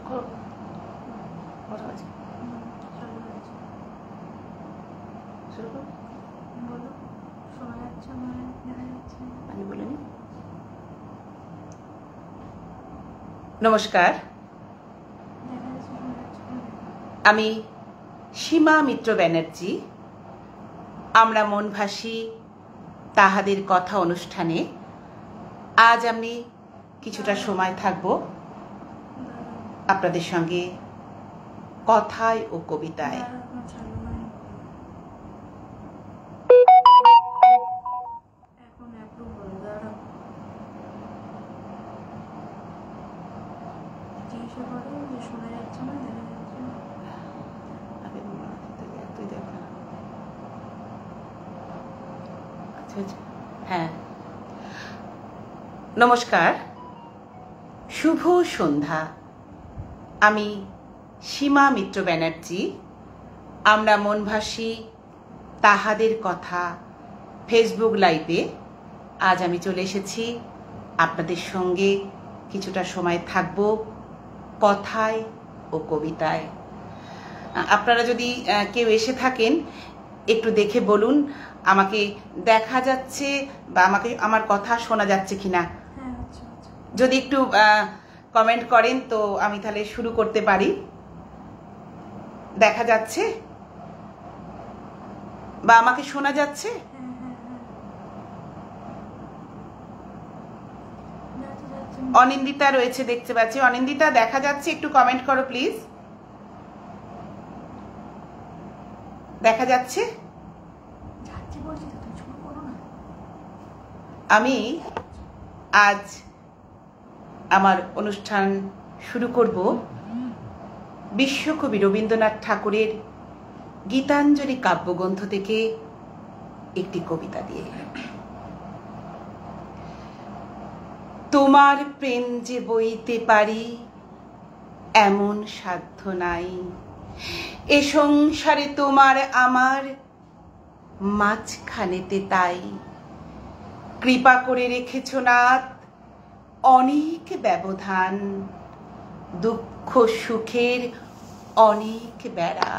নমস্কার, আমি সীমা মিত্র ব্যানার্জি। আমরা মনভাসী তাহাদের কথা অনুষ্ঠানে আজ আমি কিছুটা সময় থাকব আপনাদের সঙ্গে কথায় ও কবিতায়। হ্যাঁ, নমস্কার, শুভ সন্ধ্যা। আমি সীমা মিত্র ব্যানার্জি। আমরা মনভাসী তাহাদের কথা ফেসবুক লাইভে আজ আমি চলে এসেছি আপনাদের সঙ্গে কিছুটা সময় থাকব কথায় ও কবিতায়। আপনারা যদি কেউ এসে থাকেন একটু দেখে বলুন আমাকে দেখা যাচ্ছে বা আমাকে আমার কথা শোনা যাচ্ছে কিনা। যদি একটু কমেন্ট করেন তো আমি তাহলে শুরু করতে পারি। দেখা যাচ্ছে বা আমাকে শোনা যাচ্ছে? অনিন্দিতা রয়েছে দেখতে পাচ্ছি। অনিন্দিতা, দেখা যাচ্ছে? একটু কমেন্ট করো প্লিজ। দেখা যাচ্ছে? আমি আজ আমার অনুষ্ঠান শুরু করব বিশ্বকবি রবীন্দ্রনাথ ঠাকুরের গীতাঞ্জলি কাব্যগ্রন্থ থেকে একটি কবিতা দিয়ে। তোমার প্রেম যে বইতে পারি এমন সাধ্য নাই, এ সংসারে তোমার আমার মাঝখানেতে তাই। কৃপা করে রেখেছ নাথ অনেক ব্যবধান, দুঃখ সুখের অনেক বেড়া,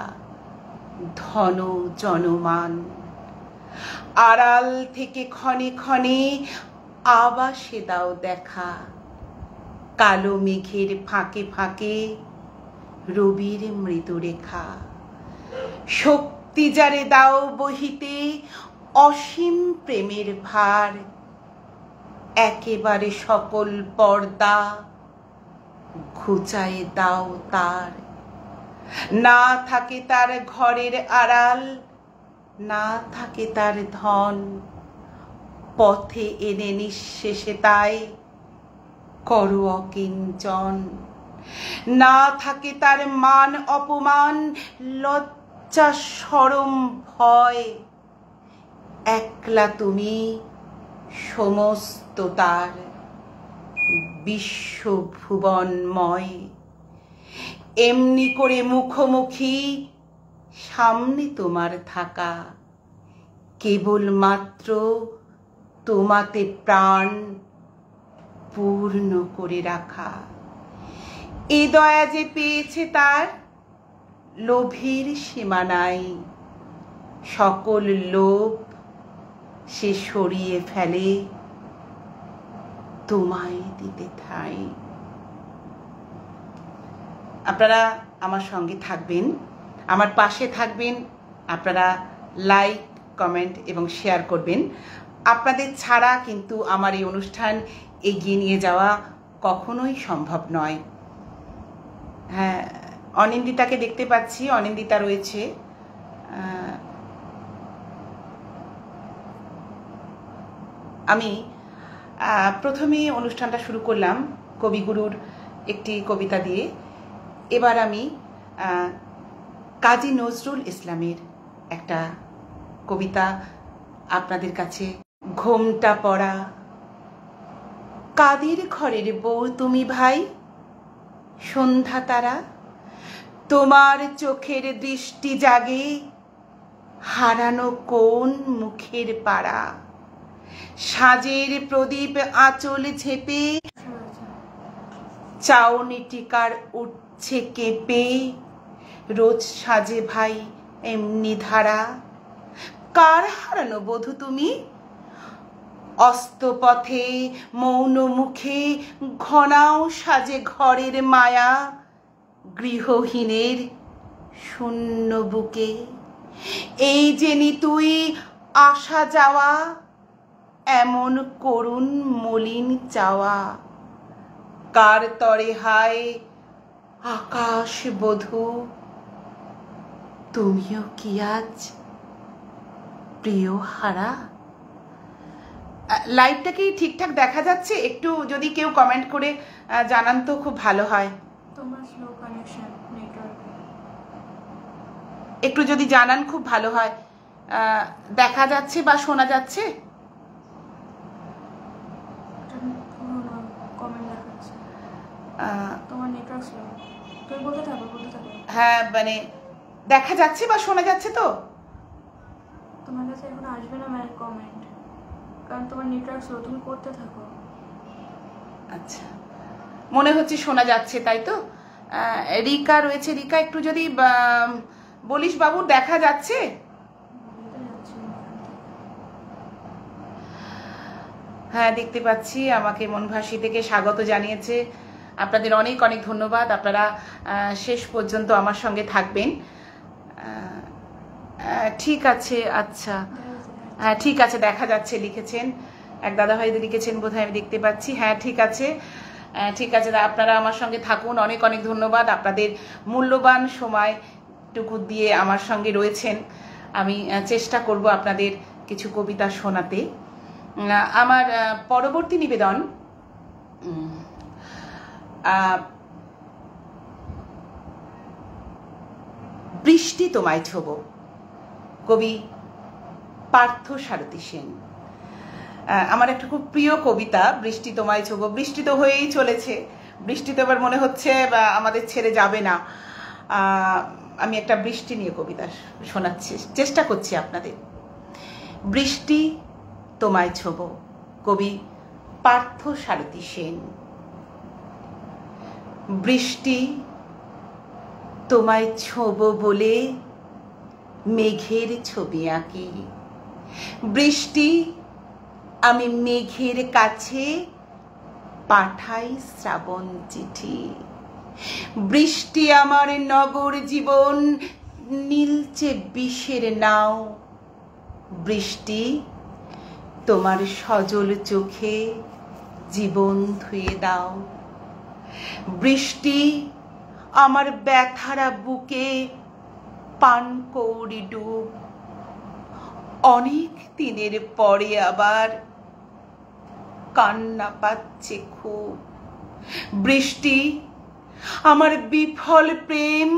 ধন জনমান। আড়াল থেকে ক্ষণে ক্ষণে আবাসে দাও দেখা, কালো মেঘের ফাঁকে ফাঁকে রবির মৃদু রেখা। শক্তি যারে দাও বহিতে অসীম প্রেমের ভার, একেবারে সকল পর্দা ঘুচায়ে দাও তার। না থাকে তার ঘরের আড়াল, না থাকে তার ধন, পথে এনে নিঃশেষে তাই করো অকিঞ্চন। না থাকে তার মান অপমান, লজ্জা শরম ভয়, একলা তুমি সমস্ত তার বিশ্বভুবনময়। এমনি করে মুখোমুখি সামনে তোমার থাকা, কেবলমাত্র তোমাতে প্রাণ পূর্ণ করে রাখা। এ দয়া যে পেয়েছে তার লোভের সীমা নাই, সকল লোভ সে সরিয়ে ফেলে তোমায় দিতে ঠাই। আপনারা আমার সঙ্গে থাকবেন, আমার পাশে থাকবেন। আপনারা লাইক, কমেন্ট এবং শেয়ার করবেন। আপনাদের ছাড়া কিন্তু আমার এই অনুষ্ঠান এগিয়ে নিয়ে যাওয়া কখনোই সম্ভব নয়। হ্যাঁ, অনিন্দিতাকে দেখতে পাচ্ছি, অনিন্দিতা রয়েছে। আমি প্রথমে অনুষ্ঠানটা শুরু করলাম কবিগুরুর একটি কবিতা দিয়ে। এবার আমি কাজী নজরুল ইসলামের একটা কবিতা আপনাদের কাছে। ঘোমটা পড়া কাদের ঘরের বউ তুমি ভাই, সন্ধ্যা তারা তোমার চোখের দৃষ্টি জাগে, হারানো কোন মুখের পাড়া। সাজের প্রদীপ আঁচল ঝেপে চাউনি টিকার উঠছে কেঁপে, রোজ সাজে ভাই এমনি ধারা। কার হারানো বধূ তুমি? অস্তপথে মৌন মুখে ঘনাও সাজে ঘরের মায়া, গৃহহীনের শূন্য বুকে। এই যে তুই আসা যাওয়া, এমন করুণ মলিন চাওয়া। কার তরে হায় আকাশ বধূ, তুমিও কি আজ প্রিয় হারা? লাইভটা কি ঠিকঠাক দেখা যাচ্ছে? একটু যদি কেউ কমেন্ট করে জানান তো খুব ভালো হয়। তোমার স্লো কানেকশন নেটওয়ার্ক, একটু যদি জানান খুব ভালো হয়। দেখা যাচ্ছে বা শোনা যাচ্ছে? কমেন্ট দেখাচ্ছে তোমার নেটওয়ার্ক স্লো। তুমি বলতে থাকো। হ্যাঁ, মানে দেখা যাচ্ছে বা শোনা যাচ্ছে তো? তোমার কাছে এখন আসবে না ম্যাম কমেন্ট, কারণ তোমার নেটওয়ার্ক স্লো। তুমি করতে থাকো। আচ্ছা, মনে হচ্ছে শোনা যাচ্ছে, তাই তো? রিকা রয়েছে। রিকা, একটু যদি বলিস বাবু, দেখা যাচ্ছে? হ্যাঁ, দেখতে পাচ্ছি। আমাকে মনভাসী থেকে স্বাগত জানিয়েছে। আপনাদের অনেক অনেক ধন্যবাদ। আপনারা শেষ পর্যন্ত আমার সঙ্গে থাকবেন। ঠিক আছে, আচ্ছা, হ্যাঁ ঠিক আছে, দেখা যাচ্ছে লিখেছেন। এক দাদাভাই লিখেছেন বোধহয়, আমি দেখতে পাচ্ছি। হ্যাঁ ঠিক আছে, ঠিক আছে, আপনারা আমার সঙ্গে থাকুন। অনেক অনেক ধন্যবাদ। আপনাদের মূল্যবান সময়টুকু দিয়ে আমার সঙ্গে রয়েছেন। আমি চেষ্টা করব আপনাদের কিছু কবিতা শোনাতে। আমার পরবর্তী নিবেদন বৃষ্টি তোমায় ছোব, কবি পার্থ সারথী সেন। আমার একটা খুব প্রিয় কবিতা বৃষ্টি তোমায় ছোব। বৃষ্টি তো হয়েই চলেছে, বৃষ্টি তো এবার মনে হচ্ছে আমাদের ছেড়ে যাবে না। আমি একটা বৃষ্টি নিয়ে কবিতা শোনাচ্ছি, চেষ্টা করছি আপনাদের। বৃষ্টি তোমায় ছোব, কবি পার্থ সারথী সেন। বৃষ্টি তোমায় ছোব বলে মেঘের ছবি আঁকি। বৃষ্টি আমি মেঘের কাছে পাঠাই শ্রাবণ চিঠি। বৃষ্টি আমার নগর জীবন নীলচে বিষের নাও। বৃষ্টি তোমার সজল চোখে জীবন ধুয়ে দাও। বৃষ্টি আমার ব্যথারা বুকে পান কৌড়ি ডুব। অনেক দিনের পরে আবার কান্না পাচ্ছে খুব। বৃষ্টি আমার বিফল প্রেম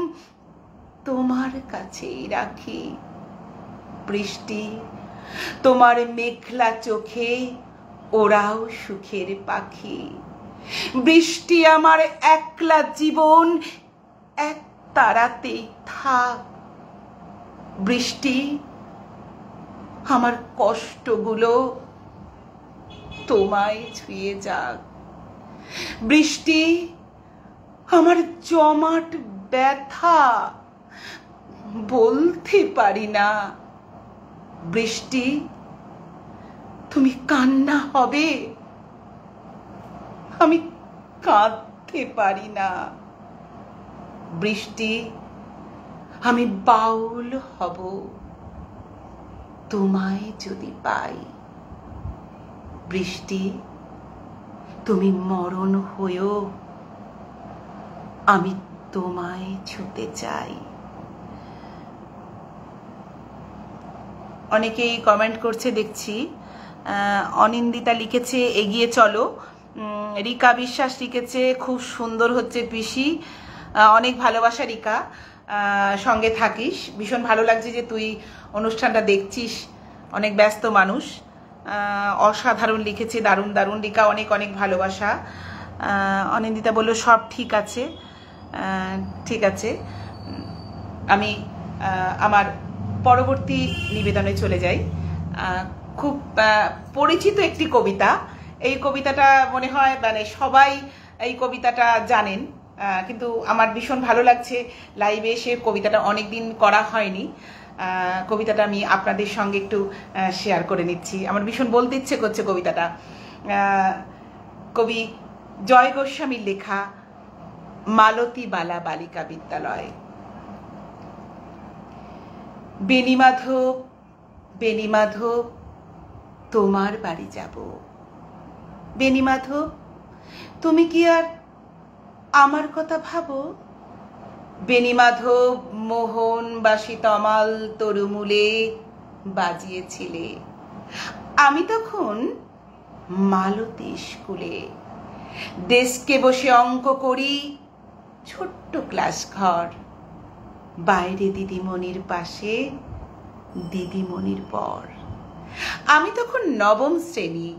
তোমার কাছেই রাখি। বৃষ্টি তোমার মেঘলা চোখে ওরাও সুখের পাখি। বৃষ্টি আমার একলা জীবন এক তারাতেই থাক। বৃষ্টি আমার কষ্টগুলো তোমায় ছুঁয়ে যাক। বৃষ্টি আমার জমাট ব্যথা বলতে পারি না। বৃষ্টি তুমি কান্না হবে, আমি কাঁদতে পারি না। বৃষ্টি আমি বাউল হব তোমায় যদি পাই। বৃষ্টি তুমি মরণ হয়েও আমি তোমায় ছুতে চাই। অনেকেই কমেন্ট করছে দেখছি। অনিন্দিতা লিখেছে এগিয়ে চলো। রিকা বিশ্বাস লিখেছে খুব সুন্দর হচ্ছে পিসি। অনেক ভালোবাসা রিকা, সঙ্গে থাকিস। ভীষণ ভালো লাগছে যে তুই অনুষ্ঠানটা দেখছিস, অনেক ব্যস্ত মানুষ। অসাধারণ লিখেছে, দারুণ দারুণ রিকা, অনেক অনেক ভালোবাসা। অনিন্দিতা বলল সব ঠিক আছে। ঠিক আছে, আমি আমার পরবর্তী নিবেদনে চলে যাই। খুব পরিচিত একটি কবিতা। এই কবিতাটা মনে হয় মানে সবাই এই কবিতাটা জানেন, কিন্তু আমার ভীষণ ভালো লাগছে লাইভে এসে। কবিতাটা অনেক দিন করা হয়নি, কবিতাটা আমি আপনাদের সঙ্গে একটু শেয়ার করে নিচ্ছি। আমার ভীষণ বলতে ইচ্ছে করছে কবিতাটা। কবি জয় গোস্বামীর লেখা মালতী বালা বালিকা বিদ্যালয়। বেণীমাধব বেণীমাধব তোমার বাড়ি যাব। বেণীমাধব তুমি কি আর আমার কথা ভাবো? বেণীমাধব মোহন বাসি তমাল তরুমূলে বাজিয়েছিলে, আমি তখন মালতী স্কুলে ডেস্কে বসে অঙ্ক করি, ছোট্ট ক্লাস ঘর, বাইরে দিদিমণির পাশে দিদিমণির পর। আমি তখন নবম শ্রেণী,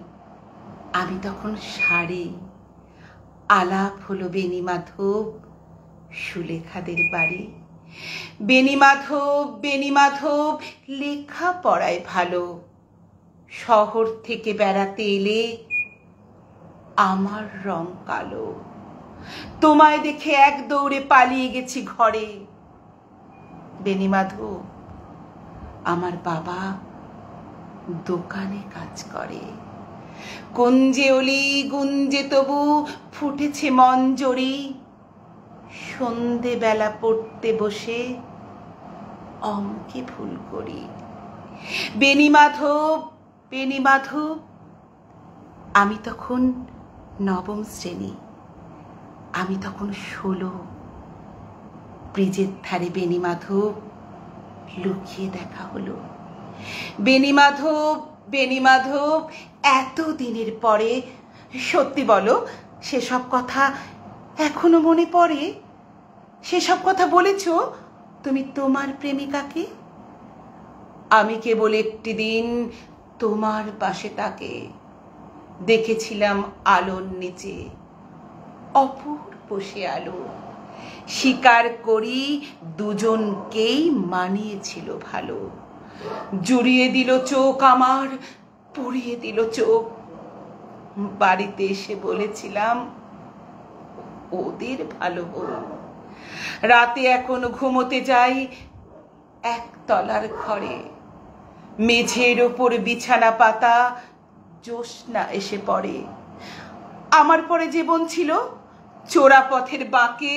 আমি তখন সাড়ে, আলাপ হলো বেণীমাধব সুলেখাদের বাড়ি। বেণীমাধব বেণীমাধব লেখা পড়ায় ভালো, শহর থেকে বেড়াতে এলে আমার রং কালো। তোমায় দেখে এক দৌড়ে পালিয়ে গেছি ঘরে। বেণীমাধব আমার বাবা দোকানে কাজ করে, কুঞ্জে অলি গুঞ্জে তবু ফুটেছে মঞ্জরি, সন্ধেবেলা পড়তে বসে অঙ্কে ভুল করি। বেণীমাধব বেণীমাধব আমি তখন নবম শ্রেণী, আমি তখন 16, ব্রিজের ধারে বেণীমাধব লুকিয়ে দেখা হলো। বেণীমাধব বেণীমাধব এত দিনের পরে সত্যি বলো, সেসব কথা এখনো মনে পড়ে? সেসব কথা বলেছ তুমি তোমার প্রেমিকাকে? আমি কেবল একটি দিন তোমার পাশে তাকে দেখেছিলাম আলোর নিচে, অপূর্ব সে আলো। স্বীকার করি দুজনকেই মানিয়েছিল ভালো। জুড়িয়ে দিল চোখ আমার, পড়িয়ে দিল চোখ। বাড়িতে এসে বলেছিলাম ওদের ভালো হল। রাতে এখন ঘুমোতে যাই একতলার ঘরে, মেঝের ওপর বিছানা পাতা, জ্যোৎস্না এসে পড়ে। আমার পরে জীবন ছিল চোরা পথের বাঁকে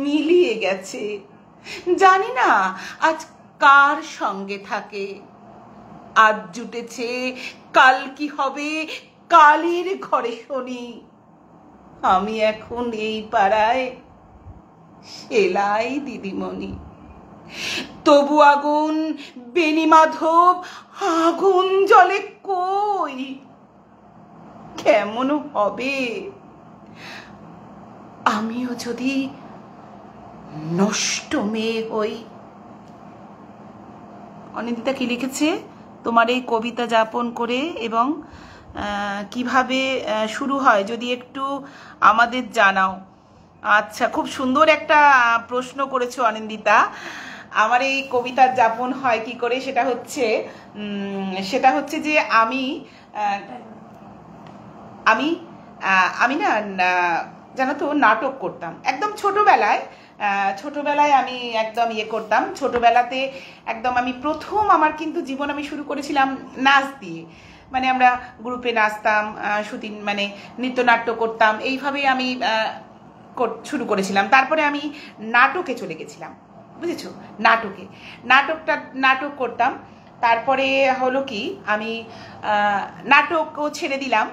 মিলিয়ে গেছে। জানি না আজ কার সঙ্গে থাকে। আজ জুটেছে, কাল কি হবে কালের ঘরে শনি। আমি এখন এই পাড়ায় সেলাই দিদিমণি। তবু আগুন বেণীমাধব আগুন জ্বলে কই? কেমন হবে আমিও যদি নষ্ট মেয়ে হই? অনিন্দিতা কি লিখেছে তোমার এই কবিতা যাপন করে এবং কিভাবে শুরু হয় যদি একটু আমাদের জানাও। আচ্ছা, খুব সুন্দর একটা প্রশ্ন করেছো অনিন্দিতা। আমার এই কবিতার যাপন হয় কি করে সেটা হচ্ছে যে আমি আমি আমি না জানো তো নাটক করতাম একদম ছোটবেলায় আমি একদম করতাম। ছোটবেলাতে একদম আমি প্রথম আমার কিন্তু জীবন আমি শুরু করেছিলাম নাচ দিয়ে। মানে আমরা গ্রুপে নাচতাম, মানে নৃত্যনাট্য করতাম, এইভাবেই আমি শুরু করেছিলাম। তারপরে আমি নাটকে চলে গেছিলাম, বুঝেছো? নাটক করতাম। তারপরে হলো কি আমি নাটকও ছেড়ে দিলাম,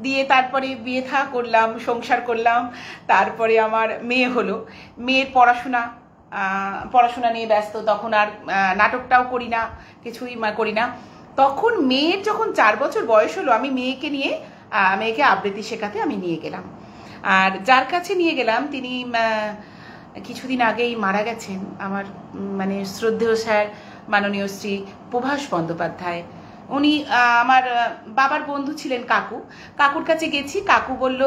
দিয়ে তারপরে বিয়ে থা করলাম, সংসার করলাম। তারপরে আমার মেয়ে হলো, মেয়ের পড়াশোনা নিয়ে ব্যস্ত, তখন আর নাটকটাও করি না, কিছুই করি না। তখন মেয়ের যখন 4 বছর বয়স হলো, আমি মেয়েকে আবৃত্তি শেখাতে আমি নিয়ে গেলাম। আর যার কাছে নিয়ে গেলাম তিনি কিছুদিন আগেই মারা গেছেন, আমার মানে শ্রদ্ধেয় স্যার মাননীয় শ্রী প্রভাস বন্দ্যোপাধ্যায়। উনি আমার বাবার বন্ধু ছিলেন। কাকুর কাছে গেছি। কাকু বলল,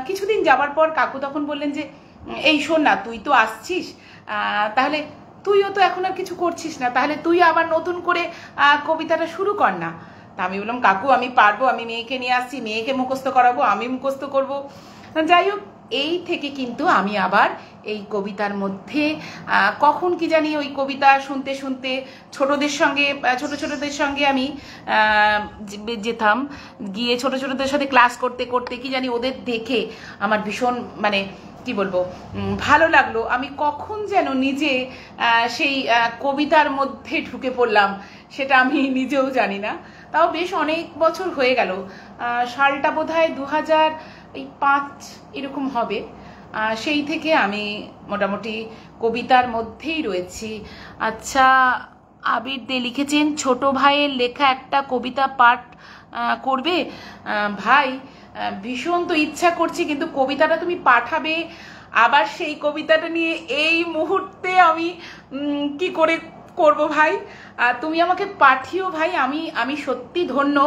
কিছুদিন যাবার পর কাকু তখন বললেন যে এই শোন না, তুই তো আসছিস, তাহলে তুইও তো এখন আর কিছু করছিস না, তাহলে তুই আবার নতুন করে কবিতাটা শুরু কর না। তা আমি বললাম, কাকু আমি পারবো, আমি মেয়েকে নিয়ে আসছি, মেয়েকে মুখস্থ করাবো, আমি মুখস্থ করবো। যাই হোক, এই থেকে কিন্তু আমি আবার এই কবিতার মধ্যে কখন কি জানি ওই কবিতা শুনতে শুনতে ছোটদের সঙ্গে আমি যেতাম, গিয়ে ছোটদের সাথে ক্লাস করতে করতে কি জানি ওদের দেখে আমার ভীষণ মানে কি বলবো ভালো লাগলো। আমি কখন যেন নিজে সেই কবিতার মধ্যে ঢুকে পড়লাম সেটা আমি নিজেও জানি না। তাও বেশ অনেক বছর হয়ে গেল, সালটা বোধহয় 2005 এরকম হবে। সেই থেকে আমি মোটামুটি কবিতার মধ্যেই রয়েছি। আচ্ছা, আবির দে লিখেছেন ছোট ভাইয়ের লেখা একটা কবিতা পাঠ করবে। ভাই, ভীষণ তো ইচ্ছা করছি, কিন্তু কবিতাটা তুমি পাঠাবে, আবার সেই কবিতাটা নিয়ে এই মুহূর্তে আমি কি করে করব ভাই? তুমি আমাকে পাঠিও ভাই। আমি সত্যি ধন্য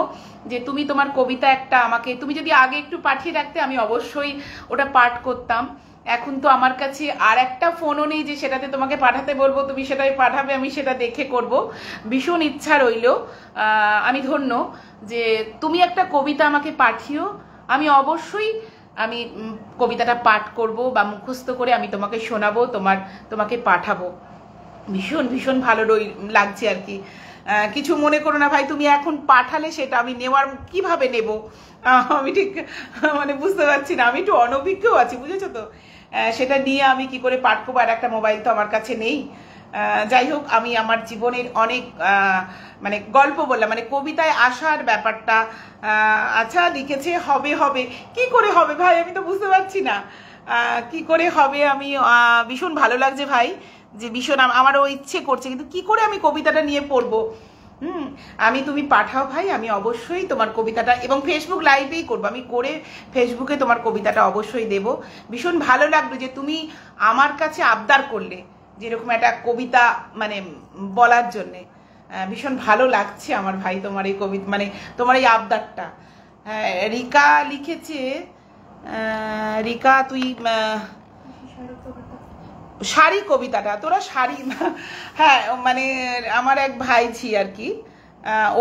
যে তুমি তোমার কবিতা একটা আমাকে, তুমি যদি আগে একটু পাঠিয়ে রাখতে আমি অবশ্যই ওটা পাঠ করতাম। এখন তো আমার কাছে আর একটা ফোনও নেই যে সেটাতে তোমাকে পাঠাতে বলবো, তুমি সেটাই পাঠাবে, আমি সেটা দেখে করব। ভীষণ ইচ্ছা রইল। আমি ধন্য যে তুমি একটা কবিতা আমাকে পাঠিও, আমি অবশ্যই আমি কবিতাটা পাঠ করব বা মুখস্থ করে আমি তোমাকে শোনাবো, তোমাকে পাঠাবো। ভীষণ ভীষণ ভালো লাগছে আর কি। কিছু মনে করো না ভাই, তুমি এখন পাঠালে সেটা আমি কিভাবে নেব আমি ঠিক মানে বুঝতে পারছি না। আমি একটু অনভিজ্ঞও আছি, বুঝেছো তো, সেটা নিয়ে আমি কি করে পাঠ করবো, আর একটা মোবাইল তো আমার কাছে নেই। যাই হোক, আমি আমার জীবনের অনেক মানে গল্প বললাম, মানে কবিতায় আসার ব্যাপারটা। আচ্ছা, লিখেছে হবে হবে, কি করে হবে ভাই? আমি তো বুঝতে পারছি না কি করে হবে। আমি ভীষণ ভালো লাগছে ভাই, যে ভীষণ আমারও ইচ্ছে করছে, কিন্তু কি করে আমি কবিতাটা নিয়ে পড়বো। তুমি পাঠাও ভাই, আমি অবশ্যই তোমার কবিতাটা, এবং ফেসবুক লাইভেই করবো, আমি করে ফেসবুকে তোমার কবিতাটা অবশ্যই দেব। ভীষণ ভালো লাগলো যে তুমি আমার কাছে আবদার করলে যেরকম একটা কবিতা মানে বলার জন্যে। ভীষণ ভালো লাগছে আমার ভাই তোমার এই কবিতা, মানে তোমার এই আবদারটা। রিকা লিখেছে, রিকা তুই শাড়ি কবিতাটা, তোরা শাড়ি, হ্যাঁ মানে আমার এক ভাইঝি আর কি,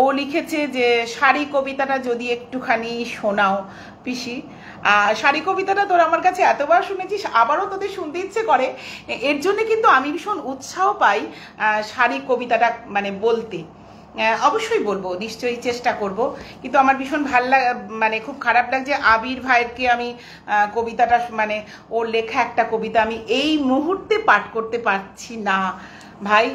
ও লিখেছে যে শাড়ি কবিতাটা যদি একটুখানি শোনাও পিসি। শাড়ি কবিতাটা তোরা আমার কাছে এতবার শুনেছিস, আবারও তোদের শুনতে ইচ্ছে করে, এর জন্য কিন্তু আমি ভীষণ উৎসাহ পাই শাড়ি কবিতাটা মানে বলতে। অবশ্যই বলবো, নিশ্চয়ই চেষ্টা করব। কিন্তু আমার ভীষণ মানে খুব খারাপ লাগছে আবির ভাইয়েরকে আমি কবিতাটা মানে ওর লেখা একটা কবিতা আমি এই মুহূর্তে পাঠ করতে পারছি না ভাই।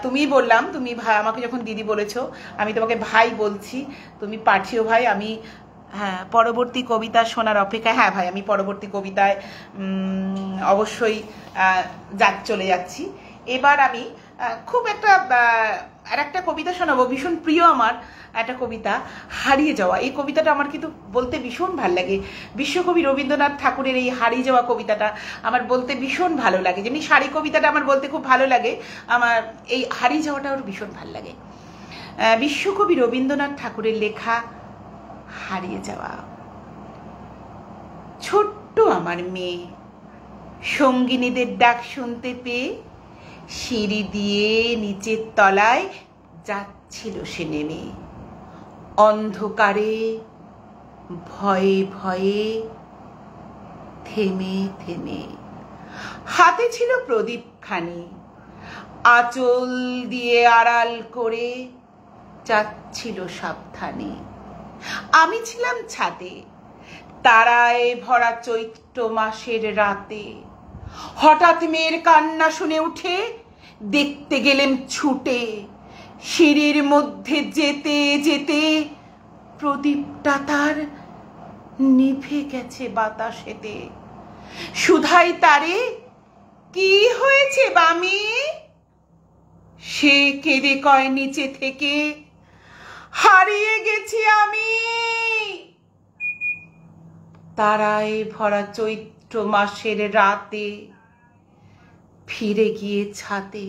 তুমি বললাম, তুমি ভাই আমাকে যখন দিদি বলেছো, আমি তোমাকে ভাই বলছি, তুমি পাঠিও ভাই। আমি পরবর্তী কবিতা শোনার অপেক্ষা। হ্যাঁ ভাই, আমি পরবর্তী কবিতায় অবশ্যই চলে যাচ্ছি। এবার আমি খুব একটা কবিতা শোনাবো, ভীষণ প্রিয় আমার একটা কবিতা, হারিয়ে যাওয়া। এই কবিতাটা আমার কিন্তু বলতে ভীষণ ভালো লাগে। বিশ্বকবি রবীন্দ্রনাথ ঠাকুরের এই হারিয়ে যাওয়া কবিতাটা আমার বলতে ভীষণ ভালো লাগে। যেমনি শাড়ি কবিতাটা আমার বলতে খুব ভালো লাগে, আমার এই হারিয়ে যাওয়াটা ওর ভীষণ ভালো লাগে। বিশ্বকবি রবীন্দ্রনাথ ঠাকুরের লেখা হারিয়ে যাওয়া। ছোট্ট আমার মেয়ে সঙ্গিনীদের ডাক শুনতে পেয়ে সিঁড়ি দিয়ে নিচের তলায় যাচ্ছিল সে নেমে, অন্ধকারে ভয়ে ভয়ে থেমে থেমে। হাতে ছিল প্রদীপখানি, আঁচল দিয়ে আড়াল করে যাচ্ছিল সাবধানে। আমি ছিলাম ছাদে, তারায় ভরা চৈত্র মাসের রাতে। হঠাৎ মেয়ের কান্না শুনে উঠে দেখতে গেলেম ছুটে। সিঁড়ির মধ্যে যেতে যেতে প্রদীপটা তার নিভে গেছে বাতাসেতে। সুধাই তারে, কি হয়েছে বামি? সে কেঁদে কয় নিচে থেকে, হারিয়ে গেছি আমি। তারায় ভরা চৈত্র মাসের রাতে ফিরে গিয়ে ছাতে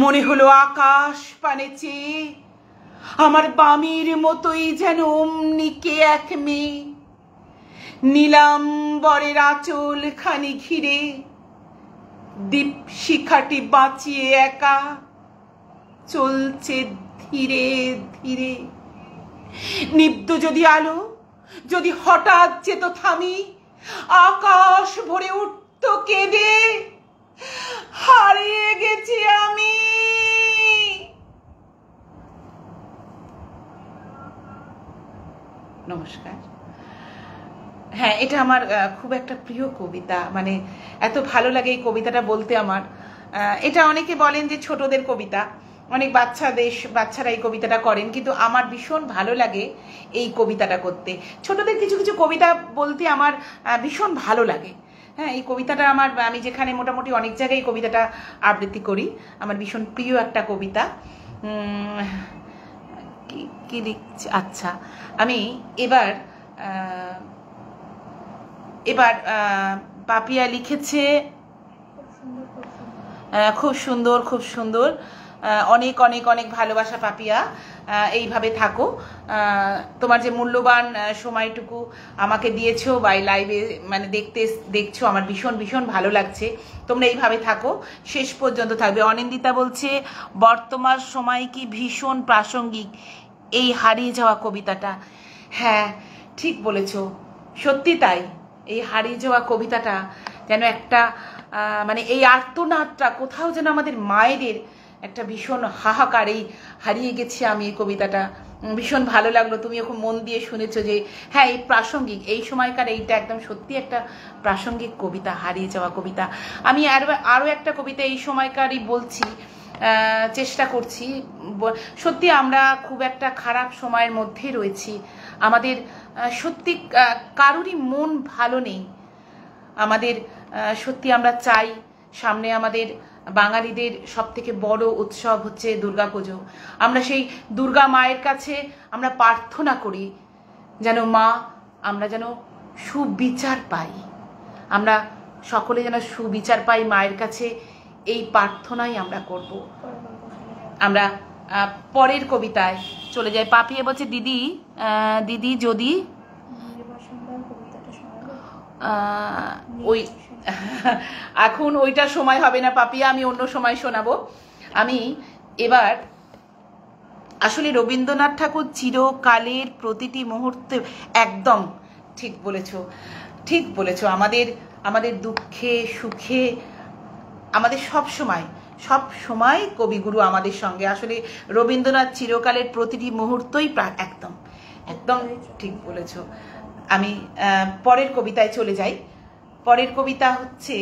মনে হলো আকাশ পানে চেয়ে আমার বামির মতোই যেন অমনিকে এক মেয়ে। নীলাম্বরের আঁচল খানি ঘিরে দীপ শিখাটি বাঁচিয়ে একা চলছে ধীরে ধীরে। নিব্ধ যদি আলো যদি হঠাৎ যেত থামি, আকাশ ভরে উঠত কেঁদে, হারিয়ে গেছি আমি। নমস্কার। হ্যাঁ, এটা আমার খুব একটা প্রিয় কবিতা, মানে এত ভালো লাগে এই কবিতাটা বলতে আমার। এটা অনেকে বলেন যে ছোটদের কবিতা, অনেক বাচ্চারা এই কবিতাটা করেন, কিন্তু আমার ভীষণ ভালো লাগে এই কবিতাটা করতে। ছোটদের কিছু কিছু কবিতা বলতে আমার ভীষণ ভালো লাগে। হ্যাঁ, এই কবিতাটা আমি যেখানে মোটামুটি অনেক জায়গায় এই কবিতাটা আবৃত্তি করি, আমার ভীষণ প্রিয় একটা কবিতা। কি লিখছি? আচ্ছা, আমি এবার পাপিয়া লিখেছে, খুব সুন্দর, খুব সুন্দর। অনেক অনেক অনেক ভালোবাসা পাপিয়া, এইভাবে থাকো। তোমার যে মূল্যবান সময়টুকু আমাকে দিয়েছো বা লাইভে মানে দেখছো, আমার ভীষণ ভীষণ ভালো লাগছে। তোমরা এইভাবে থাকো, শেষ পর্যন্ত থাকবে। অনিন্দিতা বলছে বর্তমান সময় কি ভীষণ প্রাসঙ্গিক এই হারিয়ে যাওয়া কবিতাটা। হ্যাঁ, ঠিক বলেছো, সত্যি তাই। এই হারিয়ে যাওয়া কবিতাটা যেন একটা মানে এই আর্তনাদটা কোথাও যেন আমাদের মায়েদের একটা ভীষণ হাহাকার। এই হারিয়ে গেছি আমি, এই কবিতাটা ভীষণ ভালো লাগলো। তুমি এখন মন দিয়ে শুনেছো যে হ্যাঁ, এই প্রাসঙ্গিক, এই সময়কার এইটা একদম সত্যি একটা প্রাসঙ্গিক কবিতা, হারিয়ে যাওয়া কবিতা। আমি আরও একটা কবিতা এই সময়কারই বলছি, চেষ্টা করছি। সত্যি আমরা খুব একটা খারাপ সময়ের মধ্যে রয়েছি, আমাদের সত্যি কারোরই মন ভালো নেই। আমাদের সত্যি আমরা চাই, সামনে আমাদের বাঙালিদের সব থেকে বড় উৎসব হচ্ছে দুর্গাপুজো। আমরা সেই দুর্গা মায়ের কাছে আমরা প্রার্থনা করি যেন মা, আমরা যেন সুবিচার পাই, আমরা সকলে যেন সুবিচার পাই মায়ের কাছে, এই প্রার্থনাই আমরা করব। আমরা পরের কবিতায় চলে যাই। পাপিয়া বলছে দিদি যদি ওই এখন ওইটা সময় হবে না পাপিয়া, আমি অন্য সময় শোনাবো। আমি এবার আসলে রবীন্দ্রনাথ ঠাকুর চিরকালের প্রতিটি মুহূর্তে, একদম ঠিক বলেছো, ঠিক বলেছো। আমাদের দুঃখে সুখে আমাদের সব সময় কবিগুরু আমাদের সঙ্গে। আসলে রবীন্দ্রনাথ চিরকালের প্রতিটি মুহূর্তই একদম একদম ঠিক বলেছো। আমি পরের কবিতায় চলে যাই। পরের কবিতা হচ্ছে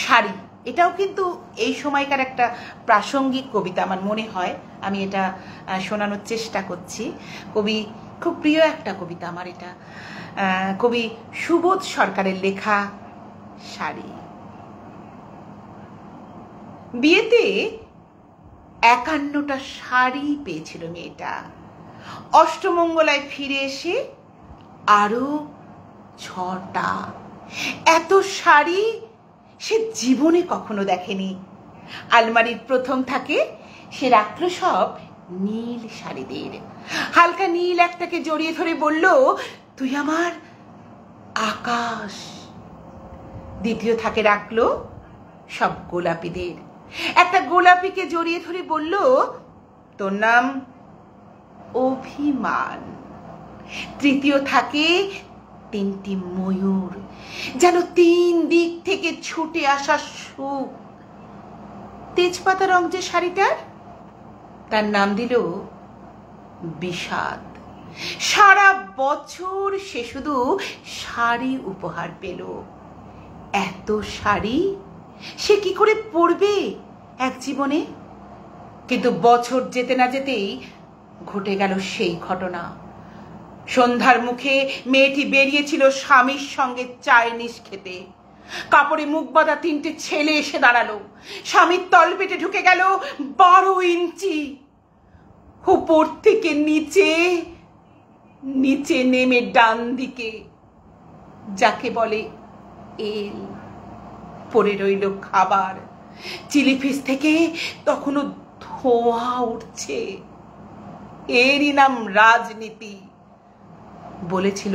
শাড়ি। এটাও কিন্তু এই সময়কার একটা প্রাসঙ্গিক কবিতা আমার মনে হয়। আমি এটা শোনানোর চেষ্টা করছি। কবি খুব প্রিয় একটা কবিতা আমার এটা, কবি সুবোধ সরকারের লেখা শাড়ি। বিয়েতে 51টা শাড়ি পেয়েছিল মেয়েটা, অষ্টমঙ্গলায় ফিরে এসে আরো 6টা। এত শাড়ি সে জীবনে কখনো দেখেনি। আলমারির প্রথম থাকে সে রাখলো সব নীল শাড়িদের। হালকা নীল একটাকে জড়িয়ে ধরে বলল, তুই আমার আকাশ। দ্বিতীয় থাকে রাখলো সব গোলাপিদের। একটা গোলাপিকে জড়িয়ে ধরে বলল, তোর নাম অভিমান। তৃতীয় থাকে 3টি ময়ূর, যেন 3 দিক থেকে ছুটে আসা সুখ। তেজপাতা রং যে শাড়িটার, তার নাম দিল বিষাদ। সারা বছর সে শুধু শাড়ি উপহার পেল। এত শাড়ি সে কি করে পরবে এক জীবনে? কিন্তু বছর যেতে না যেতেই ঘটে গেল সেই ঘটনা। সন্ধ্যার মুখে মেয়েটি বেরিয়েছিল স্বামীর সঙ্গে চাইনিজ খেতে। কাপড়ে মুখ বাঁধা 3টে ছেলে এসে দাঁড়ালো। স্বামীর তলপেটে ঢুকে গেল 12 ইঞ্চি। উপর থেকে নিচে নেমে ডান দিকে যাকে বলে এল পড়ে রইল খাবার। চিলি ফিশ থেকে তখনও ধোঁয়া উঠছে। এরই নাম রাজনীতি, বলেছিল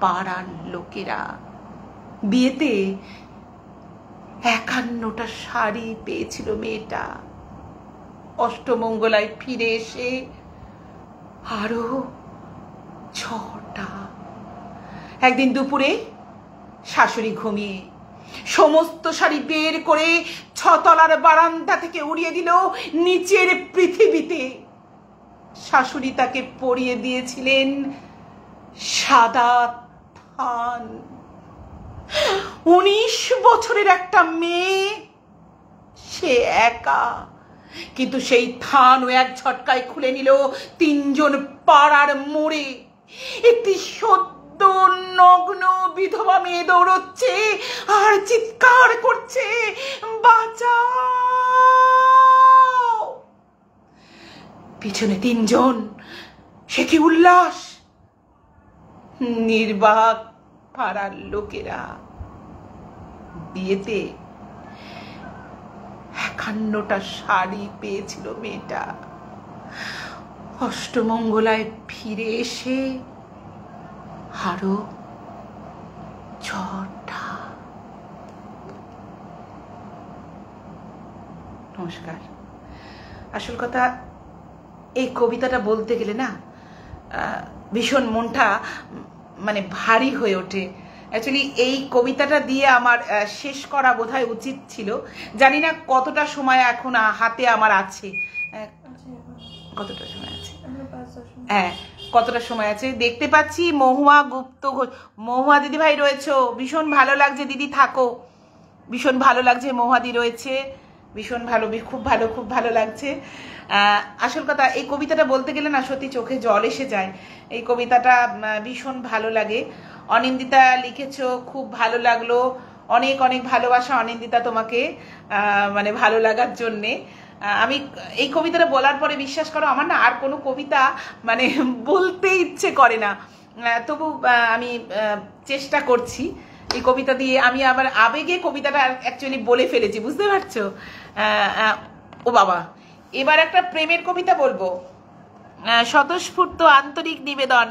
পাড়ার লোকেরা। বিয়েতে 51টা শাড়ি পেয়েছিল মেয়েটা, অষ্টমঙ্গলায় ফিরে এসে আরো ঝড়টা। একদিন দুপুরে শাশুড়ি ঘুমিয়ে সমস্ত শাড়ি বের করে 6 তলার বারান্দা থেকে উড়িয়ে দিল নিচের পৃথিবীতে। শাশুড়ি তাকে পরিয়ে দিয়েছিলেন সাদা থান। 19 বছরের একটা মেয়ে, সে একা, কিন্তু সেই থানও এক ঝটকায় খুলে নিল 3 জন পাড়ার মোড়ে। একটি সদ্য নগ্ন বিধবা মেয়ে দৌড়চ্ছে আর চিৎকার করছে, বাঁচাও। পিছনে 3 জন। সে কি উল্লাস! নির্বাক পাড়ার লোকেরা। বিয়েতে 51টা শাড়ি পেয়েছিল মেয়েটা। অষ্টমঙ্গলায় ফিরে এসে আরো ঝড়টা। নমস্কার। আসল কথা, এই কবিতাটা বলতে গেলে না ভীষণ মনটা মানে ভারী হয়ে ওঠে। অ্যাকচুয়ালি এই কবিতাটা দিয়ে আমার শেষ করা বোধহয় উচিত ছিল। জানি না কতটা সময় এখন হাতে আমার আছে। কতটা সময় আছে? হ্যাঁ, কতটা সময় আছে দেখতে পাচ্ছি। মহুয়া গুপ্ত ঘোষ, মহুয়া দিদি ভাই রয়েছো, ভীষণ ভালো লাগছে দিদি, থাকো। ভীষণ ভালো লাগছে, মহুয়াদি রয়েছে, ভীষণ ভালো, খুব ভালো, খুব ভালো লাগছে। আসল কথা, এই কবিতাটা বলতে গেলে না সত্যি চোখে জল এসে যায়। এই কবিতাটা ভীষণ ভালো লাগে। অনিন্দিতা লিখেছো, খুব ভালো লাগলো। অনেক অনেক ভালোবাসা অনিন্দিতা তোমাকে, মানে ভালো লাগার জন্যে। আমি এই কবিতাটা বলার পরে বিশ্বাস করো আমার না আর কোনো কবিতা মানে বলতে ইচ্ছে করে না। তবু আমি চেষ্টা করছি এই কবিতা দিয়ে। আমি আবার আবেগে কবিতাটা অ্যাকচুয়ালি বলে ফেলেছি, বুঝতে পারছো? ও বাবা, এবার একটা প্রেমের কবিতা বলবো। স্বতঃস্ফূর্ত আন্তরিক নিবেদন।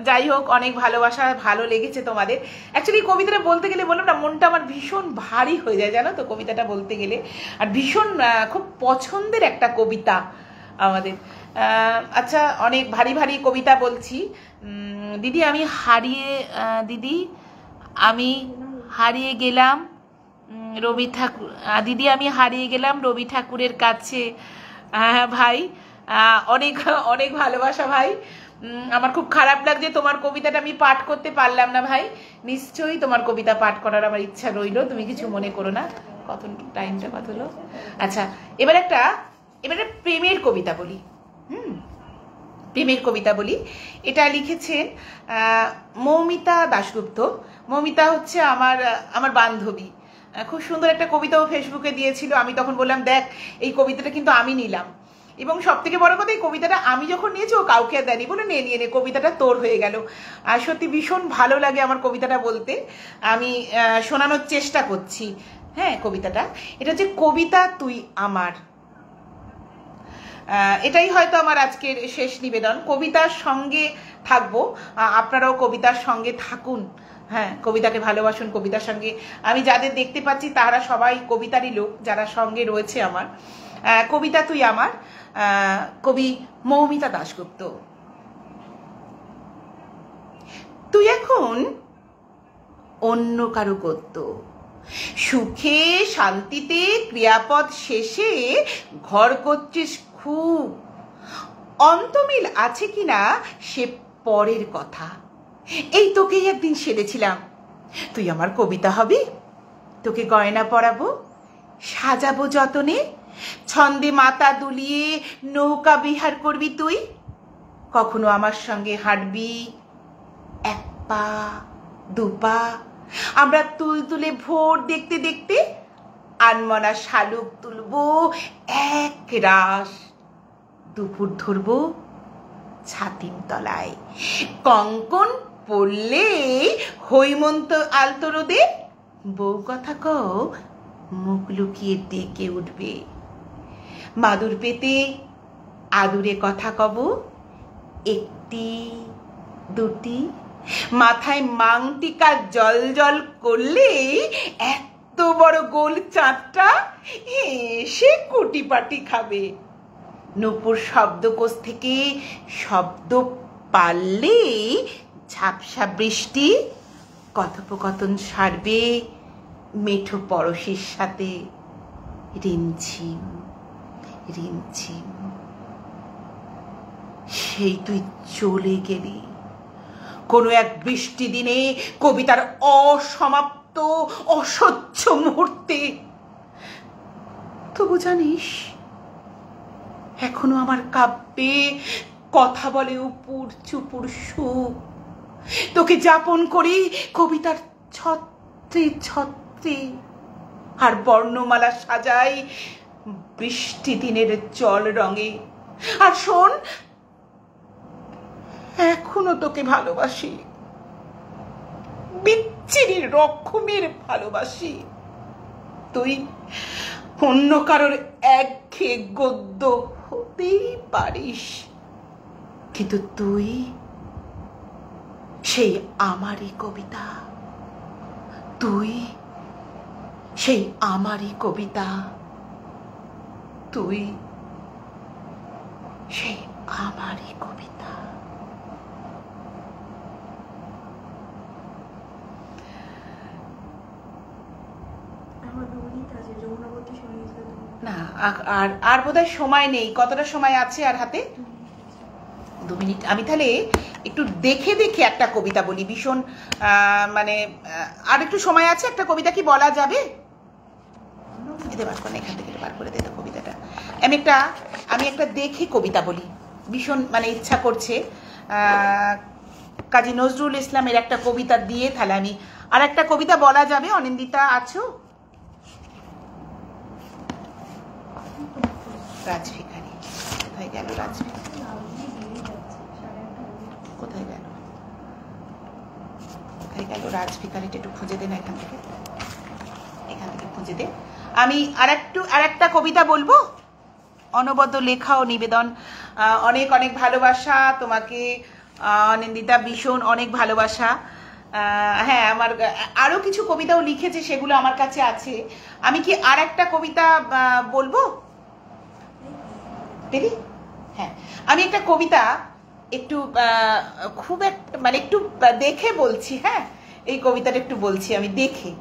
যাই হোক, অনেক ভালোবাসা, ভালো লেগেছে তোমাদের। অ্যাকচুয়ালি কবিতাটা বলতে গেলে বললাম না, মনটা আমার ভীষণ ভারী হয়ে যায়, জানো তো, কবিতাটা বলতে গেলে। আর ভীষণ খুব পছন্দের একটা কবিতা আমাদের। আচ্ছা, অনেক ভারী ভারী কবিতা বলছি। দিদি আমি হারিয়ে গেলাম রবি ঠাকুর। দিদি আমি হারিয়ে গেলাম রবি ঠাকুরের কাছে। হ্যাঁ ভাই, অনেক অনেক ভালোবাসা ভাই। আমার খুব খারাপ লাগছে তোমার কবিতাটা আমি পাঠ করতে পারলাম না ভাই। নিশ্চয়ই তোমার কবিতা পাঠ করার আমার ইচ্ছা রইল, তুমি কিছু মনে করো না। কত টাইমটা কত হলো? আচ্ছা, এবার একটা প্রেমের কবিতা বলি। প্রেমের কবিতা বলি। এটা লিখেছেন মৌমিতা দাশগুপ্ত। মৌমিতা হচ্ছে আমার বান্ধবী। খুব সুন্দর একটা কবিতাও ফেসবুকে দিয়েছিল। আমি তখন বললাম, দেখ এই কবিতাটা কিন্তু আমি নিলাম। এবং সব থেকে বড় কথা, এই কবিতাটা আমি যখন নিয়েছি ও কাউকে দেয়নি, বলে নিয়ে নে, কবিতাটা তোর হয়ে গেল। আর সত্যি ভীষণ ভালো লাগে আমার কবিতাটা বলতে। আমি শোনানোর চেষ্টা করছি। হ্যাঁ, কবিতাটা এটা হচ্ছে কবিতা তুই আমার। এটাই হয়তো আমার আজকের শেষ নিবেদন। কবিতার সঙ্গে থাকবো, আপনারাও কবিতার সঙ্গে থাকুন। হ্যাঁ, কবিতাকে ভালোবাসুন, কবিতার সঙ্গে। আমি যাদের দেখতে পাচ্ছি তারা সবাই কবিতারই লোক, যারা সঙ্গে রয়েছে আমার। কবিতা তুই আমার, কবি মৌমিতা দাশগুপ্ত। তুই এখন অন্য কারো গদ্য, সুখে শান্তিতে ক্রিয়াপদ শেষে ঘর করছিস খুব। অন্তমিল আছে কিনা সে পরের কথা। এই তোকেই একদিন সেরেছিলাম, তুই আমার কবিতা হবি। তোকে গয়না পরাবো, সাজাবো যতনে, ছন্দে মাথা দুলিয়ে নৌকা বিহার করবি তুই। কখনো আমার সঙ্গে হাঁটবি 1 পা 2 পা। আমরা তুলতুলে ভোর দেখতে দেখতে আনমনা শালুক তুলবো 1 রাস। দুপুর ধরবো ছাতিম তলায়, কঙ্কন পড়লে হৈমন্ত আলতো রোদে বউ কথা কও মুখ লুকিয়ে ডেকে উঠবে। মাদুর পেতে আদুরে কথা কব 1টি 2টি। মাথায় মাংটিকা জল জল করলে এত বড় গোল চাঁদটা এসে কুটিপাটি খাবে। নূপুর শব্দকোষ থেকে শব্দ পারলে ঝাপসা বৃষ্টি কথোপকথন সারবে মেঠো পরশের সাথে রিমঝিম রিমঝিম। সেই তুই চলে গেলি কোনো এক বৃষ্টি দিনে কবিতার অসমাপ্ত অসহ্য মুহূর্তে। তবু জানিস এখনো আমার কাব্যে কথা বলে উপুর চুপুর সুখ। তোকে যাপন করি কবিতার ছত্রে ছত্রে, আর বর্ণমালা সাজাই বৃষ্টি দিনের জল রঙে। আর শোন, এখনো তোকে ভালোবাসি, বিচ্ছিরি রকমের ভালোবাসি। তুই অন্য কারোর একঘেয়ে গদ্য হতেই পারিস, কিন্তু তুই সেই আমারই কবিতা, তুই সেই আমারই কবিতা, তুই সেই আমারই কবিতা। না আর বোধহয় সময় নেই। কতটা সময় আছে আর হাতে? 2 মিনিট। আমি তাহলে একটু দেখে দেখে একটা কবিতা বলি, ভীষণ মানে আর একটু সময় আছে। একটা কবিতা কি বলা যাবে? এখান থেকে বার করে দে তো কবিতাটা। আমি একটা দেখে কবিতা বলি, ভীষণ মানে ইচ্ছা করছে। কাজী নজরুল ইসলামের একটা কবিতা দিয়ে তাহলে আমি আর একটা কবিতা বলা যাবে। অনিন্দিতা আছো? রাজভিখারি কোথায় গেল? কোথায় গেল রাজভিখারিটা? একটু খুঁজে দে না, এখান থেকে খুঁজে দে। আমি আর একটা কবিতা বলবো। অনবদ্য লেখা ও নিবেদন। অনেক অনেক ভালোবাসা তোমাকে অনিন্দিতা, ভীষণ অনেক ভালোবাসা। হ্যাঁ, আমার আরো কিছু কবিতাও লিখেছে, সেগুলো আমার কাছে আছে। আমি কি আর একটা কবিতা বলবো? পেরি? হ্যাঁ, আমি একটা কবিতা একটু খুব একটা মানে একটু দেখে বলছি। হ্যাঁ, এই কবিতাটা একটু বলছি, আমি দেখে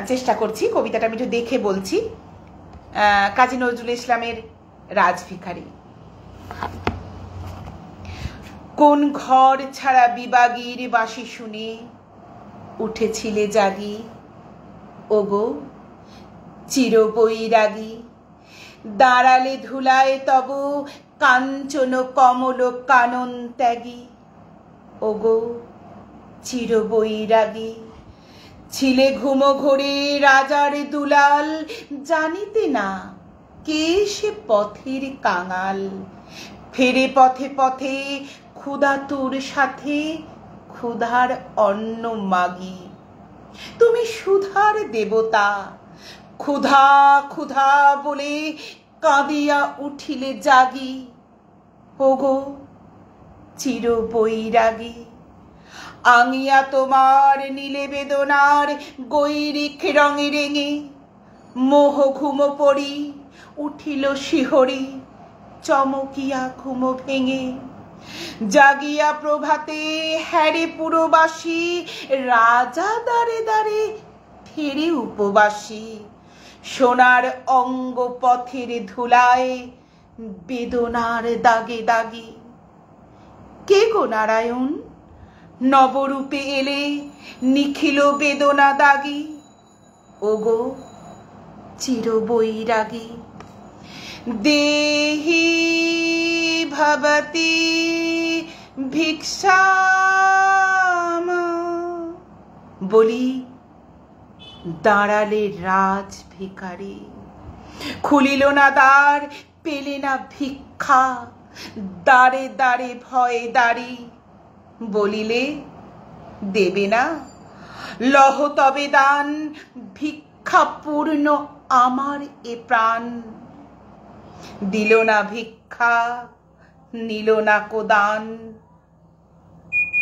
চেষ্টা করছি। কবিতাটা আমি একটু দেখে বলছি। কাজী নজরুল ইসলামের রাজভিখারি। কোন ঘর ছাড়া বিবাগীর বাঁশি শুনে উঠেছিলে জাগি, ওগো চিরবৈরাগী। দাঁড়ালে ধুলায় তব কাঞ্চন কমল কানন ত্যাগী, ওগো চিরবৈরাগী। ছিলে ঘুমো ঘোরে রাজার দুলাল, জানিতে না কে সে পথের কাঙাল। ফেরে পথে পথে ক্ষুধাতুর সাথে ক্ষুধার অন্ন মাগি। তুমি সুধার দেবতা, ক্ষুধা ক্ষুধা বলে কাঁদিয়া উঠিলে জাগি, ওগো চিরবৈরাগী। আঙিয়া তোমার নীলে বেদনার গৈরিক রঙে রেঙে, মোহ ঘুম পড়ি উঠিল শিহরি, চমকিয়া ঘুম ভেঙে। জাগিয়া প্রভাতে হ্যারে পুরবাসী, রাজা দাঁড়ে দাঁড়ে ফেরে উপবাসী। সোনার অঙ্গ পথের ধুলায় বেদনার দাগে দাগে। কে গো নারায়ণ নবরূপে এলে নিখিল বেদনা দাগি, ওগো চিরবৈরাগী। দেহি ভবতি ভিক্ষাম বলি দাঁড়ালে রাজ ভিখারি। খুলিল না দ্বার, পেলে না ভিক্ষা, দ্বারে দ্বারে ভয়ে দাঁড়ি। বলিলে দেবে না, লহ তবে দান, ভিক্ষা পূর্ণ আমার এ প্রাণ। দিল না ভিক্ষা, নিল না কোদান,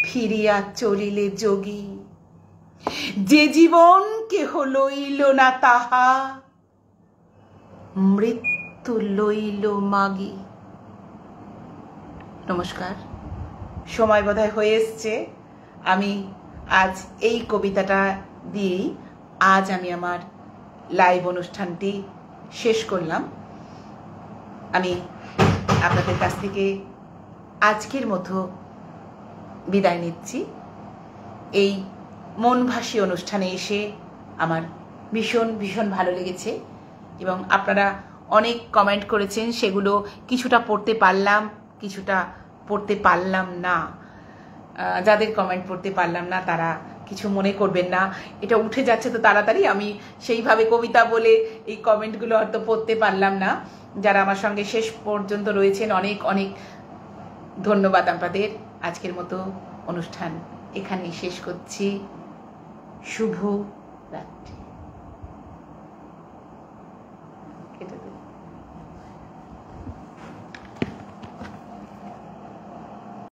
ফিরিয়া চলিলে যোগী। যে জীবন কেহ লইল না তাহা, মৃত্যু লইল মাগি। নমস্কার। সময় বোধহয় হয়ে এসছে। আমি আজ এই কবিতাটা দিয়েই আজ আমি আমার লাইভ অনুষ্ঠানটি শেষ করলাম। আমি আপনাদের কাছ থেকে আজকের মতো বিদায় নিচ্ছি। এই মনভাসী অনুষ্ঠানে এসে আমার ভীষণ ভীষণ ভালো লেগেছে এবং আপনারা অনেক কমেন্ট করেছেন, সেগুলো কিছুটা পড়তে পারলাম, কিছুটা পড়তে পারলাম না। যাদের কমেন্ট পড়তে পারলাম না তারা কিছু মনে করবেন না, এটা উঠে যাচ্ছে তো তাড়াতাড়ি, আমি সেইভাবে কবিতা বলে এই কমেন্টগুলো হয়তো পড়তে পারলাম না। যারা আমার সঙ্গে শেষ পর্যন্ত রয়েছেন অনেক অনেক ধন্যবাদ আপনাদের। আজকের মতো অনুষ্ঠান এখানেই শেষ করছি। শুভ রাত্রি।